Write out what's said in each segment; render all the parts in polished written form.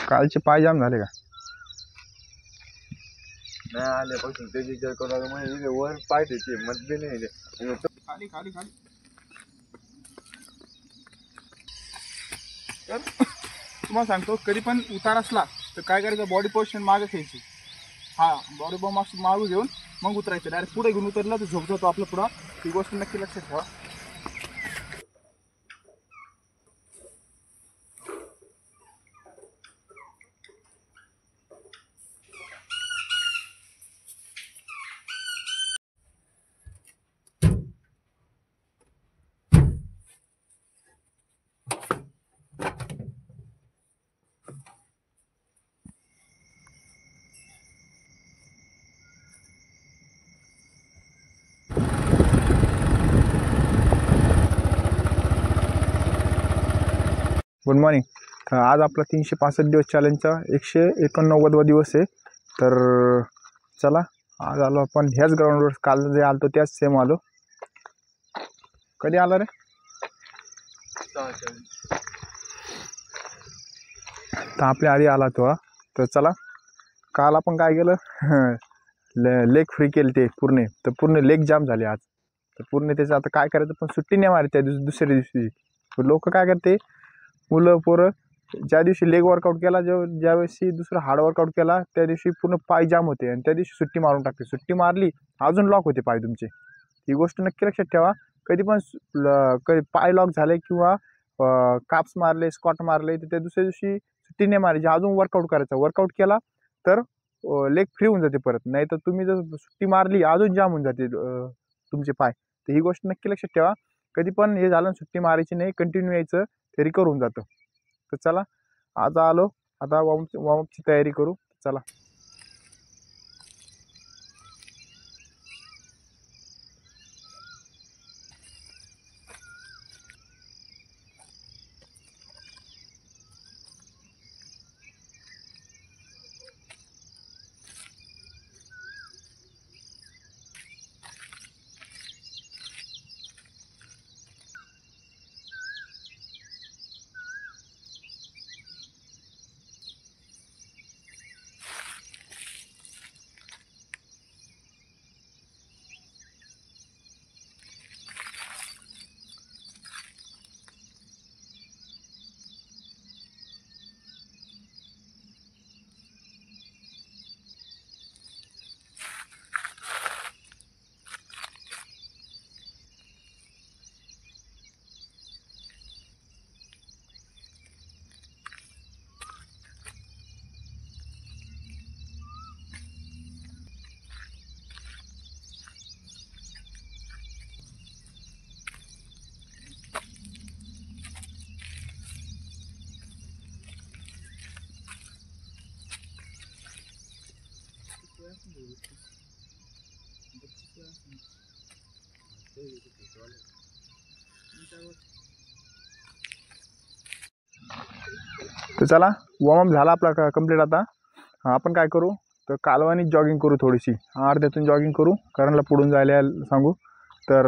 कालचे पाय जाम झाले का? नाही आल्यापासून ते विचार करू म्हणजे वर पाय त्याची मत बी नाही खाली खाली खाली. तर तुम्हाला सांगतो कधी पण उतार असला तर काय करायचं, बॉडी पोझिशन मागे घ्यायची. हा बॉडी मागू घेऊन मग उतरायचं. डायरेक्ट पुढे घेऊन उतरला तर झोप जातो आपलं पुढं. ही गोष्ट नक्की लक्षात ठेवा. Good morning. आज आपला 365 दिवस चॅलेंजचा 189वा दिवस आहे. तर चला आज आलो आपण ह्याच ग्राउंडवर. काल जे आलो त्याच सेम आलो. कधी आला रे? तर आपल्या आधी आला तो. तर चला काल आपण काय केलं लेग फ्री केली ते पूर्ण लेग जाम झाले आज. तर पूर्ण त्याचं आता काय करायचं, पण सुट्टी नाही मारी त्या दुसऱ्या दिवशी. लोक काय करते, मुलं पोरं ज्या दिवशी लेग वर्कआउट केला, ज्यावेळेस दुसरा हार्ड वर्कआउट केला त्या दिवशी पूर्ण पाय जाम होते आणि त्या दिवशी सुट्टी मारून टाकते. सुट्टी मारली अजून लॉक होते पाय तुमचे. ही गोष्ट नक्की लक्षात ठेवा. कधी पण कधी पाय लॉक झाले किंवा काप्स मारले, स्क्वॉट मारले तर त्या दुसऱ्या दिवशी सुट्टी नाही मारायची, अजून वर्कआउट करायचा. वर्कआउट केला तर लेग फ्री होऊन जाते परत. नाही तर तुम्ही जर सुट्टी मारली अजून जाम होऊन जाते तुमचे पाय. तर ही गोष्ट नक्की लक्षात ठेवा. कधी पण हे झालं सुट्टी मारायची नाही, कंटिन्यू यायचं, ते रिकवर होऊन जातं. तर चला आज आलो, आता वॉर्मअपची तयारी करू. चला तर चला वॉर्मअप झाला आपला कंप्लीट. आता आपण काय करू, तर कालवानी जॉगिंग करू, थोडीशी अर्ध्यातून जॉगिंग करू, करणला पुढून जायला सांगू. तर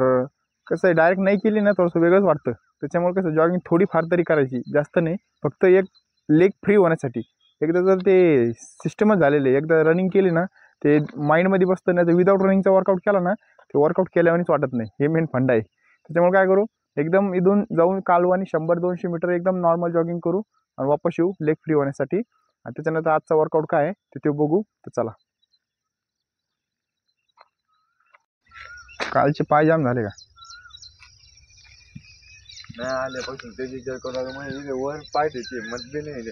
कसं आहे, डायरेक्ट नाही केली ना थोडंसं वेगळंच वाटतं. त्याच्यामुळे कसं जॉगिंग थोडीफार तरी करायची, जास्त नाही, फक्त एक लेग फ्री होण्यासाठी. एकदा जर ते सिस्टमच झालेलं आहे, एकदा रनिंग केली ना ते माइंडमध्ये बसतं. नाही तर विदाऊट रनिंगचा वर्कआउट केला ना ते वर्कआउट केल्यावानीच वाटत नाही. हे मेन फंड आहे. त्याच्यामुळे काय करू, एकदम इथून जाऊन कालवानी 100-200 मीटर एकदम नॉर्मल जॉगिंग करू आणि वापस येऊ लेग फ्री होण्यासाठी. आणि त्याच्यानंतर आजचा वर्कआउट काय आहे ते बघू. तर चला. कालचे पाय जाम झाले का? नाही आल्यापासून ते विचार करू म्हणजे वर पाय त्याची मत बी नाही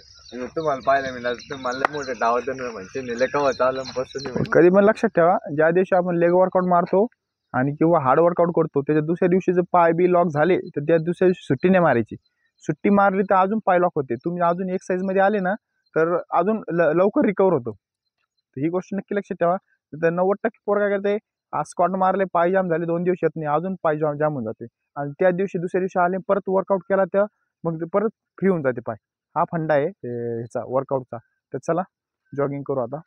तुम्हाला पाहिलं मी तुम्हाला मोठे डावत म्हणजे कवा चालून बसून. कधी पण लक्षात ठेवा, ज्या दिवशी आपण लेग वर्कआउट मारतो आणि किंवा हार्ड वर्कआउट करतो त्याच्या दुसऱ्या दिवशी जर पाय बी लॉक झाले तर त्या दुसऱ्या दिवशी सुट्टी नाही मारायची. सुट्टी मारली तर अजून पाय लॉक होते. तुम्ही अजून एक्सरसाइजमध्ये आले ना तर अजून लवकर रिकवर होतो. तर ही गोष्ट नक्की लक्षात ठेवा. तर 90% पोरं काय करते, आज स्क्वॉट मारले पाय जाम झाले, 2 दिवस येत नाही, अजून पाय जाम होऊन जाते. आणि त्या दिवशी दुसऱ्या दिवशी आले परत वर्कआउट केला तर मग ते परत फ्री होऊन जाते पाय. हा फंडा आहे ह्याचा वर्कआउटचा. तर चला जॉगिंग करू आता.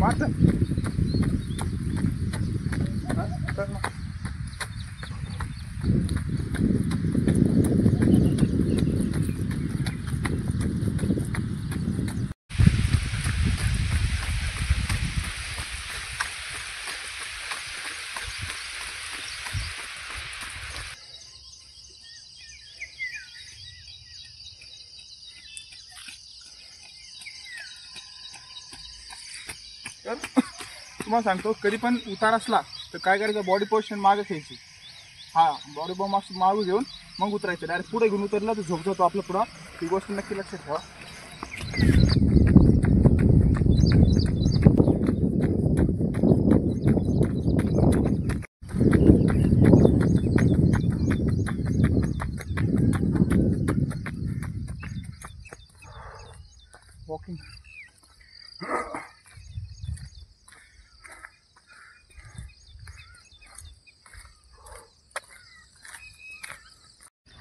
मारत कर ना. तर तुम्हाला सांगतो कधी पण उतार असला तर काय करायचं, बॉडी पोझिशन मागे घ्यायची. हा बॉडी मागू घेऊन मग उतरायचं. डायरेक्ट पुढे घेऊन उतरलं तर झोप जातो आपलं पुढं. ही गोष्ट नक्की लक्षात ठेवा. वॉकिंग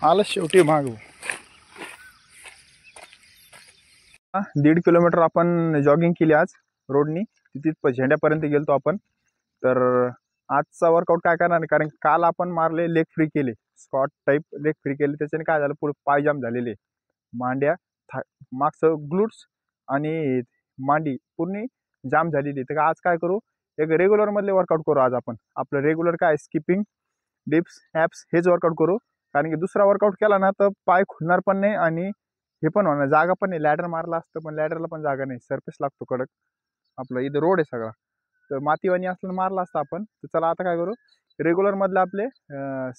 आलं शेवटी माग. 1.5 किलोमीटर आपण जॉगिंग केली आज रोडनी. तिथं झेंड्यापर्यंत गेलतो आपण. तर आजचा वर्कआउट काय करणार नाही, कारण काल आपण मारले लेग फ्री केले, स्कॉट टाईप लेग फ्री केले. त्याच्याने काय झालं, पुढे पाय जाम झालेले, मांड्या मागचं ग्लूट्स आणि मांडी पूर्ण जाम झालेली. तर आज काय करू, एक रेग्युलर मधले वर्कआउट करू. आज आपण आपलं रेग्युलर काय स्किपिंग, डिप्स, ॲप्स हेच वर्कआउट करू. कारण की दुसरा वर्कआउट केला ना तर पाय खुलणार पण नाही आणि हे पण होणार, जागा पण नाही. लॅडर मारला असतं पण लॅडरला पण जागा नाही, सरफेस लागतो कडक. आपलं इथं रोड आहे सगळा, तर मातीवाणी असलं मारला असतं आपण. तर चला आता काय करू, रेग्युलर मधले आपले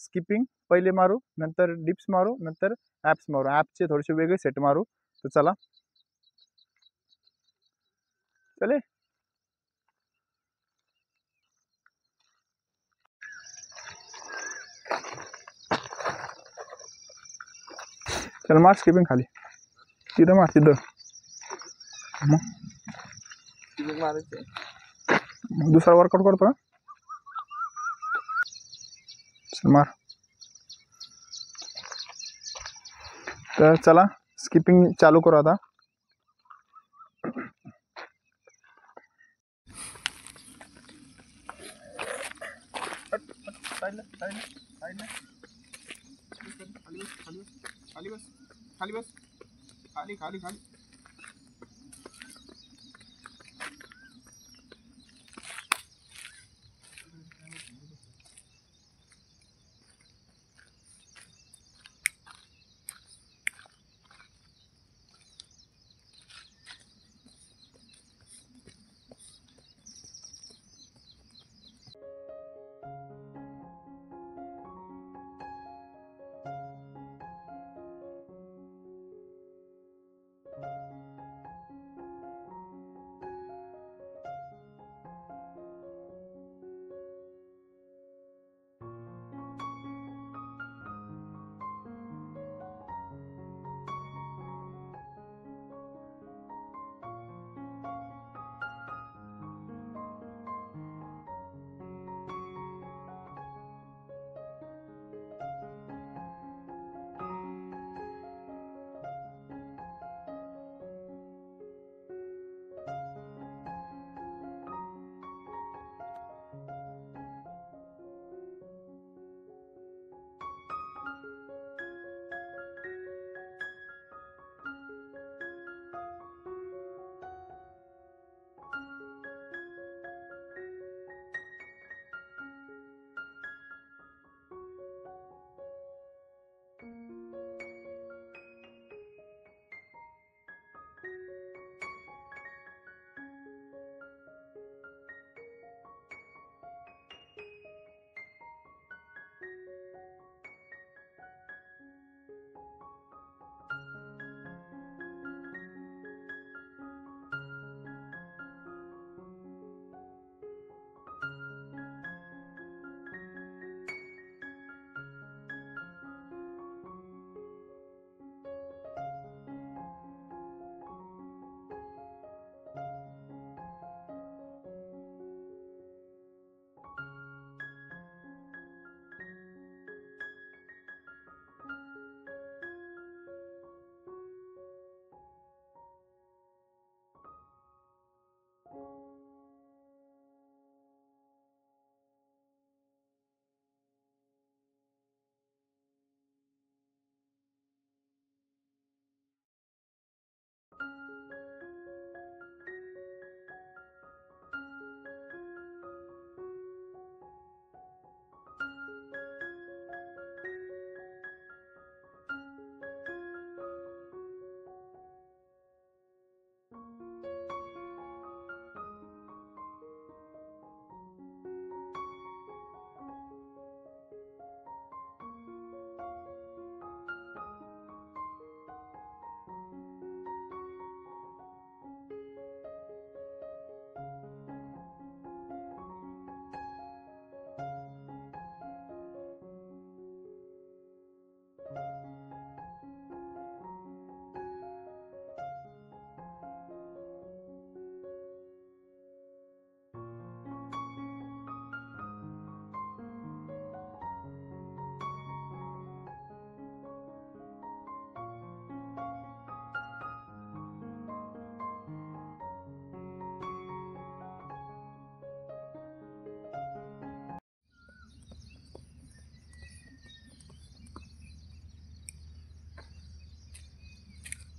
स्किपिंग पहिले मारू, नंतर डिप्स मारू, नंतर ॲप्स मारू. ॲपचे थोडेसे वेगळे सेट मारू. तर चला चले. चल मार स्किपिंग खाली, तिथं मार तिथं. मग दुसरा वर्कआउट करतो ना. चल मार. तर चला स्किपिंग चालू करू आता. खाली बस, खाली बस, खाली खाली खाली.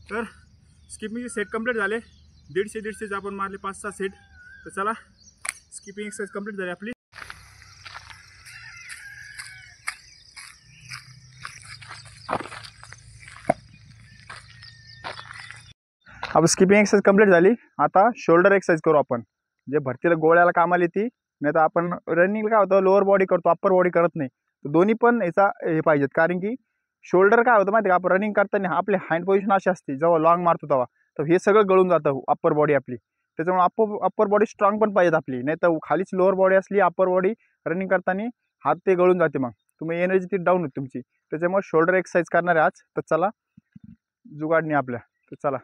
तर स्किपिंगचे सेट कंप्लीट झाले. 150 आपण मारले 5-6 सेट. तर चला स्किपिंग एक्सरसाइज कंप्लीट झाली आपली. अब स्किपिंग एक्सरसाइज कंप्लीट झाली. आता शोल्डर एक्सरसाइज करू आपण. जे भरतीला गोळ्याला कामाला येते. नाही तर आपण रनिंग काय होतं लोअर बॉडी करतो अप्पर बॉडी करत नाही. तर दोन्ही पण याचा हे पाहिजेत. कारण की शोल्डर काय होतं माहिती का आपण रनिंग करताना आपली हँड पोझिशन अशी असते जेव्हा लॉंग मारतो तेव्हा तर हे सगळं गळून जातं अप्पर बॉडी आपली. त्याच्यामुळे अप्पर बॉडी स्ट्रॉंग पण पाहिजेत आपली. नाही तर खालीच लोअर बॉडी असली अप्पर बॉडी रनिंग करताना हात ते गळून जाते. मग तुम्ही एनर्जी ती डाऊन होती तुमची. त्याच्यामुळे शोल्डर एक्सरसाइज करणार आहे आज. तर चला जुगाडणी आपल्या. तर चला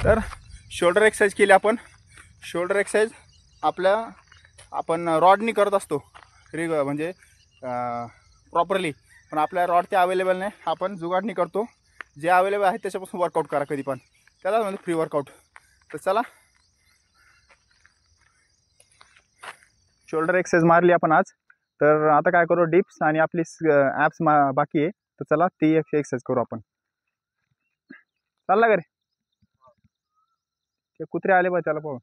तर शोल्डर एक्सरसाइज केली आपण. शोल्डर एक्सरसाइज आपण रॉडनी करत असतो म्हणजे प्रॉपरली. पण आपल्या रॉड ते अवेलेबल नाही. आपण जुगाडणी करतो. जे अवेलेबल आहे त्याच्यापासून वर्कआउट करा कधी पण. त्याला म्हणजे फ्री वर्कआउट. तर चला शोल्डर एक्सरसाइज मारली आपण आज. तर आता काय करू डिप्स आणि आपली ॲप्स बाकी आहे. तर चला ती एक्सरसाइज करू आपण. चालला का रे? ते कुत्रे आले बा त्याला पाहून.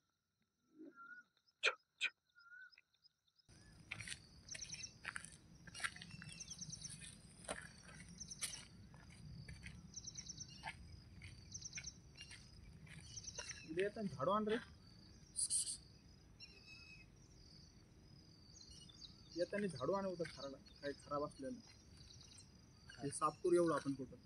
झाडू आण रे. येताना झाडू आणू होतं खराला काही खराब असलेलं ते साफ करू एवढं आपण कुठं.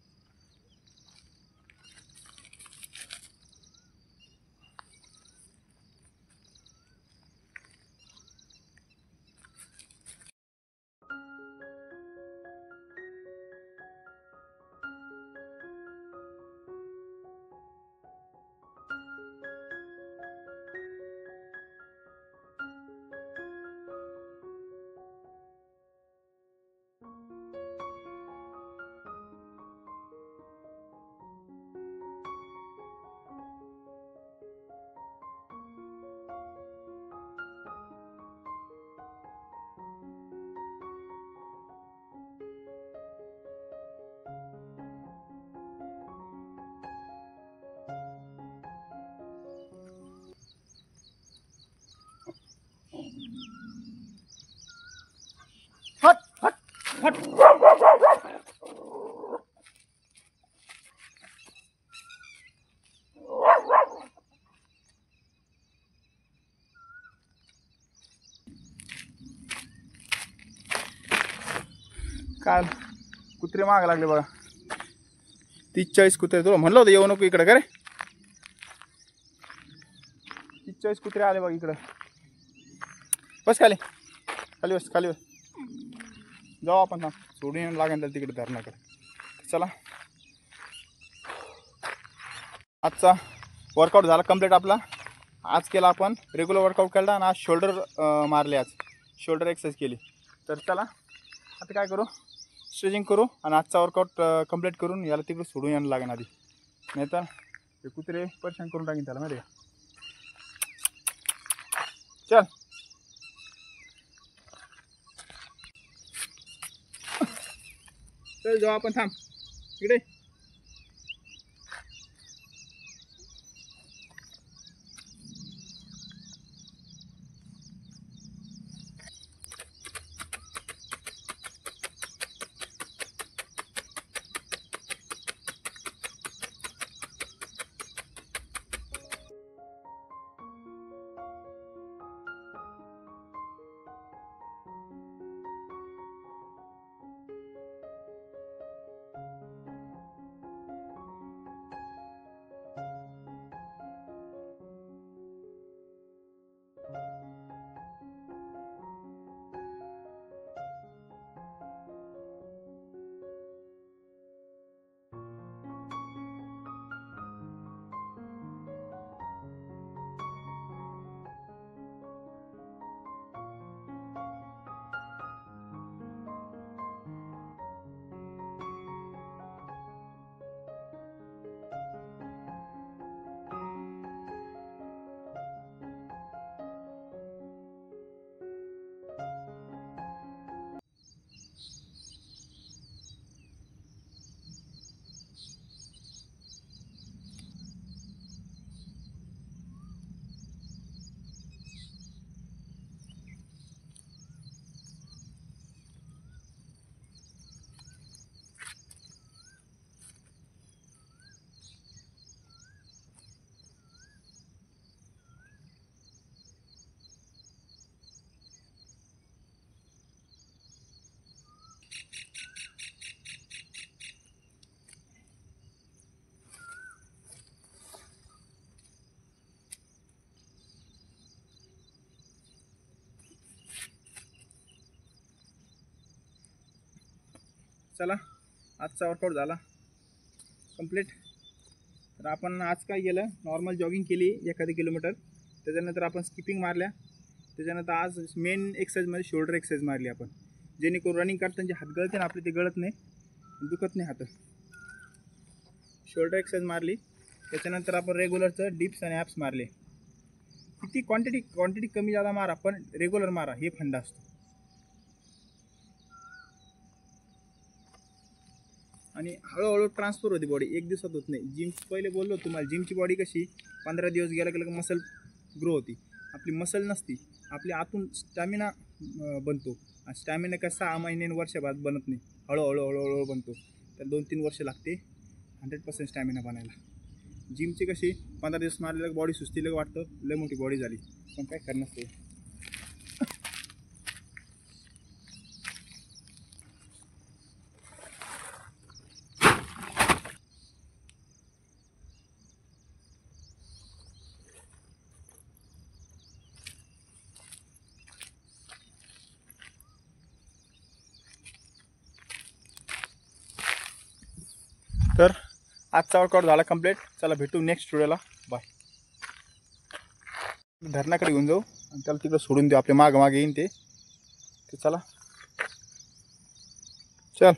काय कुत्रे माग लागले बघा. 30-40 कुत्रे. तुला म्हणलं होतं येऊ नको इकडं का रे. 30-40 कुत्रे आले बघ इकडं. बस खाली खाली बस खाली बस. जाऊ आपण ना सोडून येऊन लागेल तर तिकडे धरणाकडे. चला आजचा वर्कआउट झाला कंप्लीट आपला. आज केला आपण रेग्युलर वर्कआउट केला आणि आज शोल्डर मारले. आज शोल्डर एक्सरसाइज केली. तर चला आता काय करू स्ट्रेचिंग करू आणि आजचा वर्कआउट कंप्लीट करून याला तिकडे सोडून यायला लागेल आधी. नाहीतर ते कुत्रे परेशान करून टाकेन त्याला माहिती का. चल चल जाऊ आपण. थांब इकडे. चला आजचा वर्कआउट झाला कंप्लीट. तर आपण आज काय केलं नॉर्मल जॉगिंग केली 1 किलोमीटर. त्याच्यानंतर आपण स्किपिंग मारल्या. त्याच्यानंतर आज मेन एक्सरसाइजमध्ये शोल्डर एक्सरसाइज मारली आपण. जेणेकरून रनिंग करताना जे हात गळते ना आपले ते गळत नाही दुखत नाही हात. शोल्डर एक्सरसाइज मारली. त्याच्यानंतर आपण रेग्युलरचं डिप्स आणि ॲप्स मारले. किती क्वांटिटी कमी जादा मारा पण रेग्युलर मारा हे फंड असतो. आणि हळूहळू ट्रान्सफर होती बॉडी. एक दिवसात होत नाही. जिम पहिले बोललो तुम्हाला जिमची बॉडी कशी 15 दिवस गेला गेलं मसल ग्रो होती. आपली मसल नसती. आपली आतून स्टॅमिना बनतो. आणि स्टॅमिना का 6 महिने वर्षभरात बनत नाही. हळूहळू बनतो. तर 2-3 वर्ष लागते 100% स्टॅमिना बनायला. जिमची कशी 15 दिवस मारलेलं बॉडी सुस्तीला वाटतं लय मोठी बॉडी झाली पण काय करणार ते. तर आजचा वर्कआउट झाला कंप्लीट. चला भेटू नेक्स्ट व्हिडिओला. बाय. धरणाकडे घेऊन जाऊ आणि त्याला तिकडं सोडून देऊ. आपल्या मागे येईन ते. चला चल.